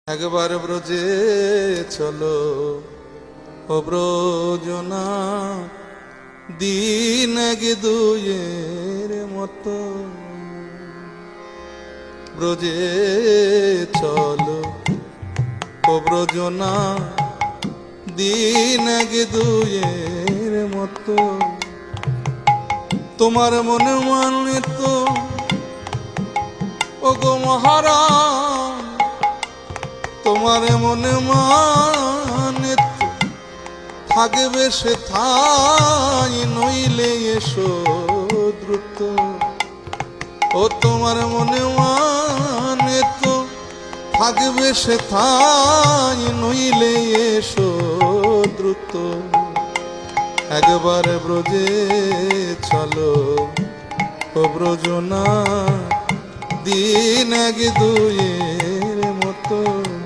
একবার ব্রজে চলো ও ব্রজনা, দিন এক দুয়ের মতো। ব্রজে চলো ও ব্রজনা, দিন এক দুয়ের মতো। তোমার মনে মানে তো ও গো মহারাজ, তোমার মনে মানে তো থাকবে সে ঠাই, নইলে এসো দ্রুত। ও তোমার মনে মানে তো থাকবে সে ঠাই, নইলে এসো দ্রুত। একবার ব্রজে চলো ও ব্রজনা, দিন এক দুয়ে